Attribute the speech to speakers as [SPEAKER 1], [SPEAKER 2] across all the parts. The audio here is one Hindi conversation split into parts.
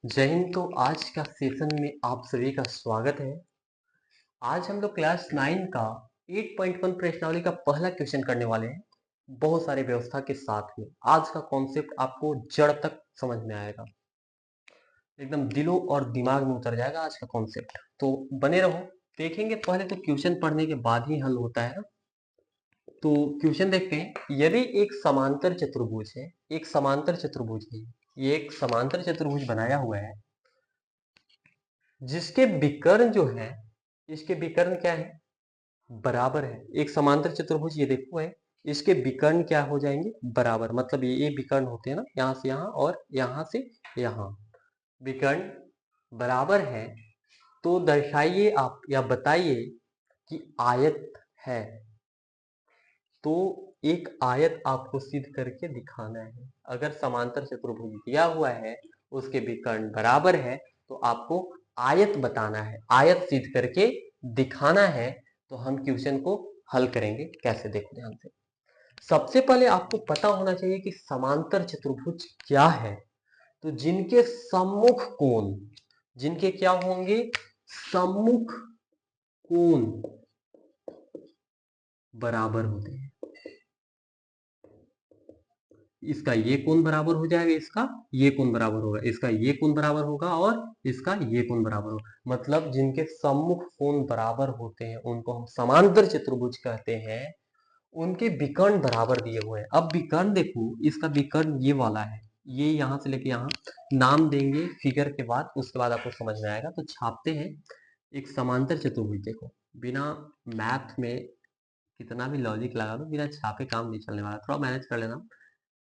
[SPEAKER 1] जय हिंद। तो आज का सेशन में आप सभी का स्वागत है। आज हम लोग क्लास 9 का 8.1 प्रश्नावली का पहला क्वेश्चन करने वाले हैं, बहुत सारी व्यवस्था के साथ में। आज का कॉन्सेप्ट आपको जड़ तक समझ में आएगा, एकदम दिलों और दिमाग में उतर जाएगा आज का कॉन्सेप्ट। तो बने रहो, देखेंगे। पहले तो क्वेश्चन पढ़ने के बाद ही हल होता है। तो क्वेश्चन देखते हैं। यदि एक समांतर चतुर्भुज है, एक समांतर चतुर्भुज है, ये एक समांतर चतुर्भुज बनाया हुआ है जिसके विकर्ण जो है, इसके विकर्ण क्या है, बराबर है। एक समांतर चतुर्भुज ये देखो है, इसके विकर्ण क्या हो जाएंगे, बराबर। मतलब ये विकर्ण होते हैं ना, यहां से यहां और यहां से यहां, विकर्ण बराबर है। तो दर्शाइए आप या बताइए कि आयत है। तो एक आयत आपको सिद्ध करके दिखाना है। अगर समांतर चतुर्भुज दिया हुआ है, उसके विकर्ण बराबर है, तो आपको आयत बताना है, आयत सिद्ध करके दिखाना है। तो हम क्वेश्चन को हल करेंगे कैसे, देखो ध्यान से। सबसे पहले आपको पता होना चाहिए कि समांतर चतुर्भुज क्या है। तो जिनके सम्मुख कोण, जिनके क्या होंगे, सम्मुख कोण बराबर होते हैं। इसका ये कोण बराबर हो जाएगा, इसका ये कोण बराबर होगा, इसका ये कोण बराबर होगा और इसका ये कोण बराबर होगा। मतलब जिनके सम्मुख कोण बराबर होते हैं उनको हम समांतर चतुर्भुज कहते हैं। उनके विकर्ण बराबर दिए हुए हैं। अब विकर्ण देखो, इसका विकर्ण ये वाला है, ये यहां से लेके यहां। नाम देंगे फिगर के बाद, उसके बाद आपको समझ में आएगा। तो छापते हैं एक समांतर चतुर्भुज। देखो, बिना मैथ में कितना भी लॉजिक लगा दो, बिना छापे काम नहीं चलने वाला, थोड़ा मैनेज कर लेना।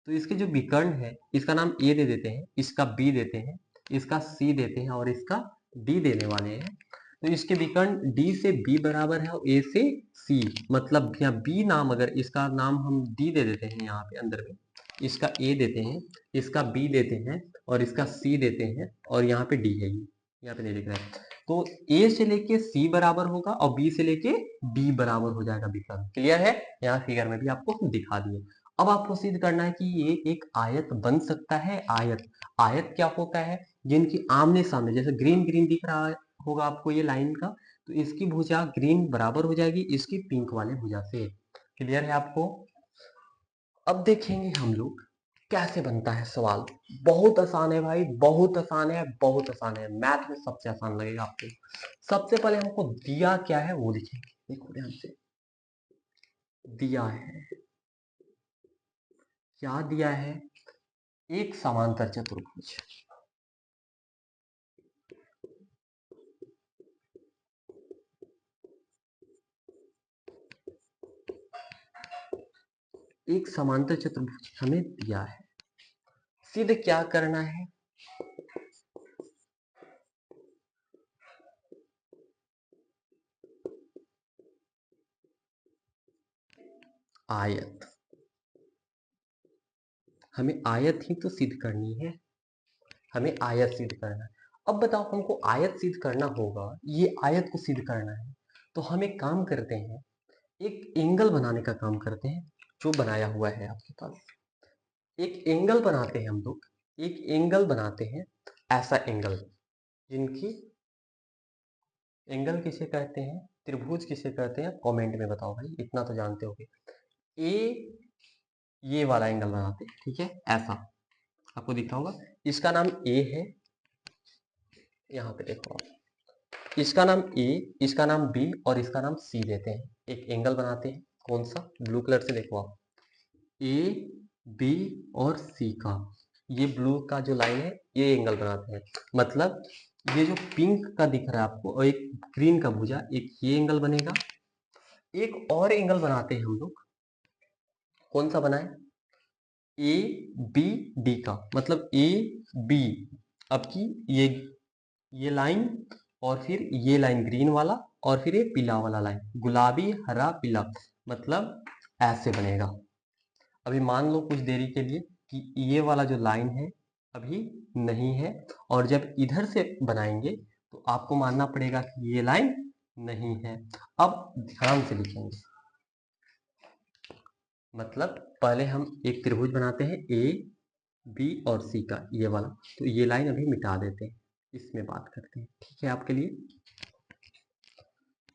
[SPEAKER 1] तो इसके जो विकर्ण है, इसका नाम ए दे देते हैं, इसका बी देते हैं, इसका सी देते हैं और इसका डी देने वाले हैं। तो इसके विकर्ण डी से बी बराबर है और ए से सी। मतलब यहाँ बी नाम, अगर इसका नाम हम डी दे देते हैं यहाँ पे अंदर में, इसका ए देते हैं, इसका बी देते हैं और इसका सी देते हैं और यहाँ पे डी है, ये यहाँ पे नहीं लिख रहा है। तो ए से लेके सी बराबर होगा और बी से लेके डी बराबर हो जाएगा विकर्ण। क्लियर है? यहाँ फिगर में भी आपको दिखा दिए। अब आपको सिद्ध करना है कि ये एक आयत बन सकता है। आयत, आयत क्या होता है, जिनकी आमने सामने, जैसे ग्रीन ग्रीन दिख रहा होगा आपको ये लाइन का, तो इसकी भुजा ग्रीन बराबर हो जाएगी इसकी पिंक वाले भुजा से। क्लियर है आपको? अब देखेंगे हम लोग कैसे बनता है सवाल। बहुत आसान है भाई, बहुत आसान है, बहुत आसान है। मैथ में सबसे आसान लगेगा आपको। सबसे पहले हमको दिया क्या है वो लिखेंगे। देखो ध्यान से, दिया है क्या, दिया है एक समांतर चतुर्भुज। एक समांतर चतुर्भुज हमें दिया है। सिद्ध क्या करना है, आयत। हमें आयत ही तो सिद्ध करनी है, हमें आयत सिद्ध करना है। अब बताओ, हमको आयत सिद्ध करना होगा, ये आयत को सिद्ध करना है। तो हम एक काम करते हैं, एक एंगल बनाने का काम करते हैं, जो बनाया हुआ है आपके पास। एक एंगल बनाते हैं हम लोग, एक एंगल बनाते हैं, ऐसा एंगल। जिनकी एंगल किसे कहते हैं, त्रिभुज किसे कहते हैं, कमेंट में बताओ भाई, इतना तो जानते होगे। ए, ये वाला एंगल बनाते हैं, ठीक है, ऐसा आपको दिख रहा होगा। इसका नाम ए है, यहाँ पे देखो आप, इसका नाम ए, इसका नाम बी और इसका नाम सी देते हैं। एक एंगल बनाते हैं, कौन सा, ब्लू कलर से देखो आप, ए बी और सी का, ये ब्लू का जो लाइन है ये एंगल बनाते हैं। मतलब ये जो पिंक का दिख रहा है आपको और एक ग्रीन का भुजा, एक ये एंगल बनेगा। एक और एंगल बनाते हैं हम लोग, कौन सा बनाए, ए बी डी का, मतलब ए बी। अब की ये लाइन और फिर ये लाइन ग्रीन वाला और फिर ये पीला वाला लाइन, गुलाबी हरा पीला, मतलब ऐसे बनेगा। अभी मान लो कुछ देरी के लिए कि ये वाला जो लाइन है अभी नहीं है, और जब इधर से बनाएंगे तो आपको मानना पड़ेगा कि ये लाइन नहीं है। अब ध्यान से लिखेंगे, मतलब पहले हम एक त्रिभुज बनाते हैं, ए बी और सी का ये वाला, तो ये लाइन अभी मिटा देते हैं, इसमें बात करते हैं, ठीक है आपके लिए।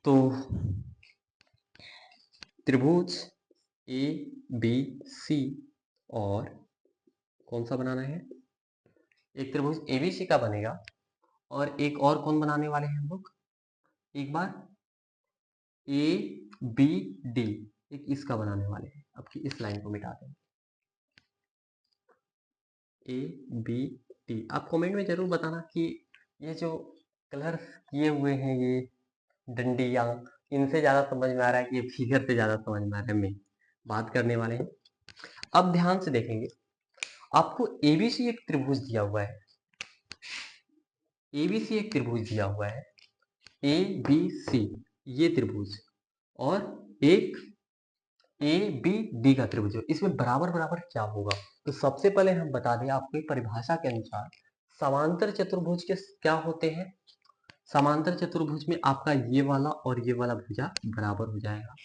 [SPEAKER 1] तो त्रिभुज ए बी सी, और कौन सा बनाना है, एक त्रिभुज एबीसी का बनेगा, और एक और कौन बनाने वाले हैं हम लोग, एक बार ए बी डी, एक इसका बनाने वाले हैं। अब की इस लाइन को मिटा दें, ए बी डी। आप कमेंट में जरूर बताना कि ये जो कलर किए हुए हैं, ये डंडियां, इनसे ज्यादा समझ में आ रहा है कि ये फिगर से ज्यादा समझ में आ रहा है, में बात करने वाले हैं। अब ध्यान से देखेंगे, आपको एबीसी एक त्रिभुज दिया हुआ है, एबीसी एक त्रिभुज दिया हुआ है, ए बी सी ये त्रिभुज, और एक ए बी डी का त्रिभुज है। इसमें बराबर बराबर क्या होगा, तो सबसे पहले हम बता दें आपको परिभाषा के अनुसार समांतर चतुर्भुज के क्या होते हैं। समांतर चतुर्भुज में आपका ये वाला और ये वाला भुजा बराबर हो जाएगा।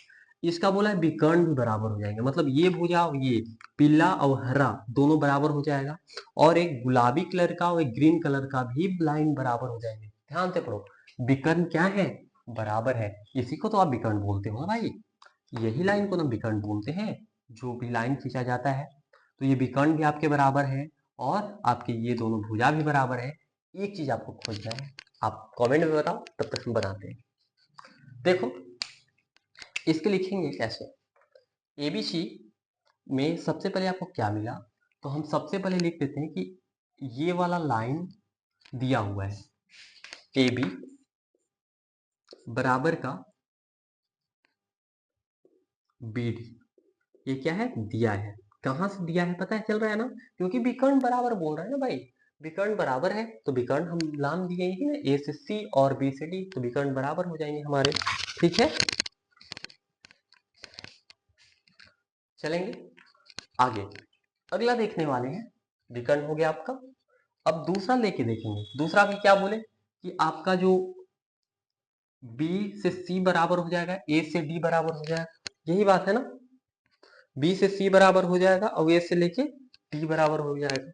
[SPEAKER 1] इसका बोला है विकर्ण भी बराबर हो जाएंगे, मतलब ये भुजा और ये पीला और हरा दोनों बराबर हो जाएगा, और एक गुलाबी कलर का और एक ग्रीन कलर का भी लाइन बराबर हो जाएंगे। ध्यान से पढ़ो, विकर्ण क्या है, बराबर है, इसी को तो आप विकर्ण बोलते हो ना भाई, यही लाइन को हम विकर्ण बोलते हैं, जो भी लाइन खींचा जाता है। तो ये विकर्ण भी आपके बराबर है, और आपके ये दोनों भुजा भी बराबर है। एक चीज आपको खोजना है, आप कमेंट में बताओ, तब तक हम बनाते हैं। देखो इसके लिखेंगे कैसे, एबीसी में सबसे पहले आपको क्या मिला, तो हम सबसे पहले लिख देते हैं कि ये वाला लाइन दिया हुआ है, ए बी बराबर का बी डी, ये क्या है, दिया है। कहां से दिया है पता है चल रहा है ना, क्योंकि विकर्ण बराबर बोल रहा है ना भाई, विकर्ण बराबर है तो विकर्ण हम नाम दिए ही ना, ए से सी और बी से डी, तो विकर्ण बराबर हो जाएंगे हमारे, ठीक है। चलेंगे आगे, अगला देखने वाले हैं, विकर्ण हो गया आपका। अब दूसरा लेके देखेंगे, दूसरा भी क्या बोले कि आपका जो B से C बराबर हो जाएगा, A से D बराबर हो जाएगा, यही बात है ना, B से C बराबर हो जाएगा और A से लेके D बराबर हो जाएगा,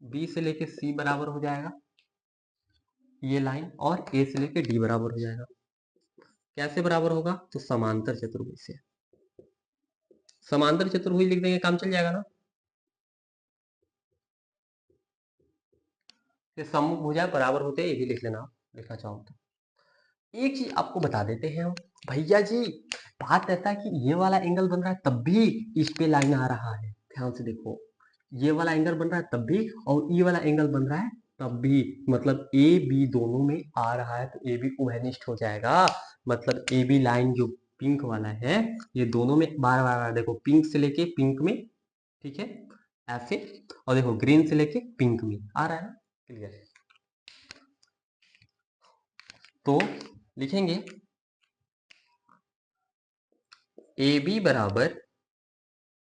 [SPEAKER 1] B से लेके C बराबर हो जाएगा ये लाइन, और A से लेके D बराबर हो जाएगा। कैसे बराबर होगा, तो समांतर चतुर्भुज से, समांतर चतुर्भुज लिख देंगे, काम चल जाएगा ना। सम्मुख भुजा बराबर होते हैं, ये भी लिख लेना आप, लिखना चाहो तो। एक चीज आपको बता देते हैं भैया जी, बात ऐसा है कि ये वाला एंगल बन रहा है तब भी इस पे लाइन आ रहा है, ध्यान से देखो, ये वाला एंगल बन रहा है तब भी, और ये वाला एंगल बन रहा है तब भी, मतलब ए बी दोनों में आ रहा है, तो ए बी उभयनिष्ठ हो जाएगा। मतलब ए बी लाइन जो पिंक वाला है, ये दोनों में बार बार बार देखो, पिंक से लेके पिंक में, ठीक है, ऐसे, और देखो ग्रीन से लेके पिंक में आ रहा है ना, क्लियर। तो लिखेंगे ए बी बराबर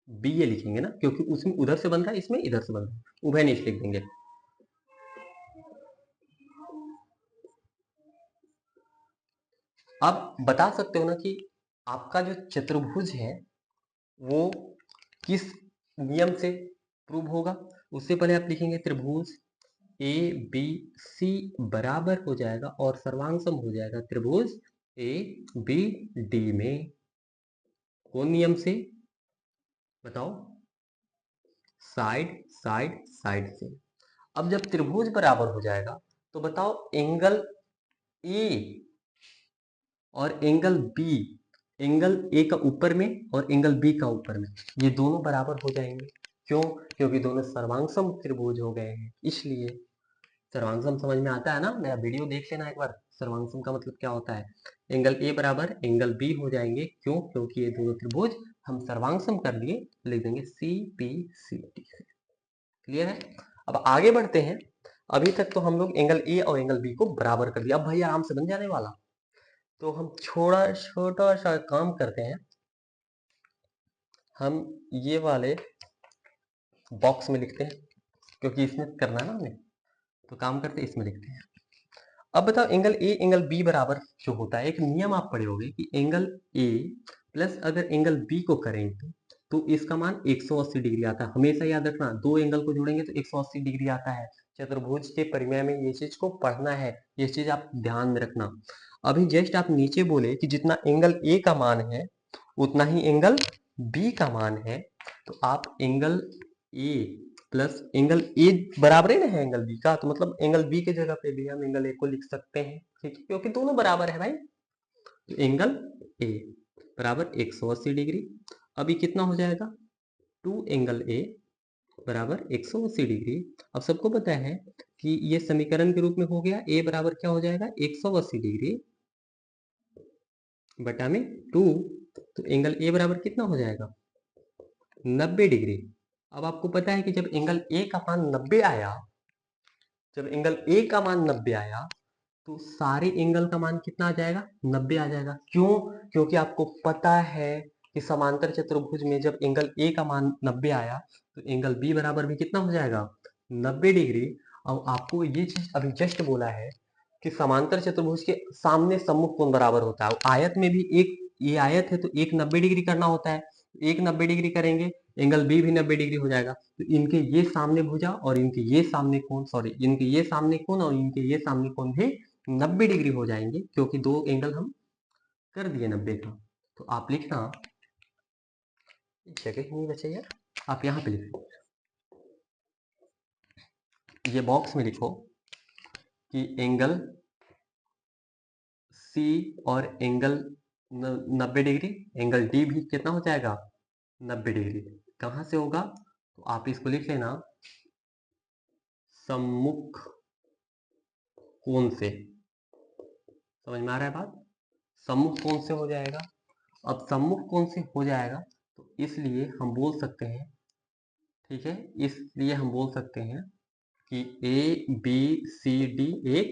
[SPEAKER 1] बी, ये लिखेंगे ना, क्योंकि उसमें उधर से बन रहा है, इसमें इधर से बन रहा है, उभयनिष्ठ लिख देंगे। अब बता सकते हो ना कि आपका जो चतुर्भुज है वो किस नियम से प्रूव होगा। उससे पहले आप लिखेंगे त्रिभुज ए बी सी बराबर हो जाएगा और सर्वांग सम हो जाएगा त्रिभुज ए बी डी में, कौन नियम से बताओ, साइड साइड साइड से। अब जब त्रिभुज बराबर हो जाएगा तो बताओ एंगल ए और एंगल बी, एंगल ए का ऊपर में और एंगल बी का ऊपर में, ये दोनों बराबर हो जाएंगे। क्यों, क्योंकि दोनों सर्वांगसम त्रिभुज हो गए हैं, इसलिए। सर्वांगसम समझ में आता है ना, मेरा वीडियो देख लेना एक बार, सर्वांगसम का मतलब क्या होता है। एंगल ए बराबर एंगल बी हो जाएंगे, क्यों, क्योंकि ये दोनों त्रिभुज हम सर्वांगसम कर लिए, लिख देंगे C P C T. Clear है। अब आगे बढ़ते हैं, अभी तक तो हम लोग एंगल ए और एंगल बी को बराबर कर दिया, अब भाई आराम से बन जाने वाला। तो हम छोटा सा काम करते हैं, हम ये वाले बॉक्स में लिखते हैं, क्योंकि इसमें करना है ना हमें, तो काम करते हैं इसमें लिखते हैं। अब बताओ एंगल ए एंगल बी बराबर जो होता है, एक नियम आप पढ़े होगे कि एंगल ए प्लस अगर एंगल बी को करेंगे तो इसका मान 180 डिग्री आता है। हमेशा याद रखना, दो एंगल को जोड़ेंगे तो 180 डिग्री आता है। चतुर्भुज के परिमेय में ये चीज को पढ़ना है, ये चीज आप ध्यान में रखना। अभी जस्ट आप नीचे बोले कि जितना एंगल ए का मान है उतना ही एंगल बी का मान है, तो आप angle A plus angle A बराबर है ना है एंगल बी का, तो मतलब एंगल बी के जगह पे भी हम एंगल ए को लिख सकते हैं, ठीक है, क्योंकि दोनों बराबर है भाई। तो एंगल ए बराबर 180 डिग्री। अभी कितना हो जाएगा, 2 एंगल ए बराबर 180 डिग्री। अब सबको पता है कि ये समीकरण के रूप में हो गया, ए बराबर क्या हो जाएगा 180 डिग्री बटा में 2। तो एंगल ए बराबर कितना हो जाएगा 90 डिग्री। अब आपको पता है कि जब एंगल ए का मान 90 आया, जब एंगल ए का मान 90 आया तो सारे एंगल का मान कितना आ जाएगा 90 आ जाएगा। क्यों? क्योंकि आपको पता है कि समांतर चतुर्भुज में जब एंगल ए का मान 90 आया तो एंगल बी बराबर भी कितना हो जाएगा 90 डिग्री। अब आपको ये चीज अभी जस्ट बोला है कि समांतर चतुर्भुज के सामने सम्मुख कोण बराबर होता है। आयत में भी एक, ये आयत है तो एक 90 डिग्री करना होता है, एक 90 डिग्री करेंगे, एंगल बी भी 90 डिग्री हो जाएगा। तो इनके ये सामने भुजा और इनके ये सामने कोण, सॉरी इनके ये सामने कोण और इनके ये सामने कोण भी 90 डिग्री हो जाएंगे, क्योंकि दो एंगल हम कर दिए 90 का। तो आप लिखना, जगह ही नहीं बचे यार, आप यहाँ पे लिखो, ये बॉक्स में लिखो कि एंगल सी और एंगल 90 डिग्री, एंगल डी भी कितना हो जाएगा 90 डिग्री। कहाँ से होगा, तो आप इसको लिख लेना सम्मुख कोण से। समझ में आ रहा है बात, सम्मुख कोण से हो जाएगा। अब सम्मुख कोण से हो जाएगा तो इसलिए हम बोल सकते हैं, ठीक है, इसलिए हम बोल सकते हैं कि ए बी सी डी एक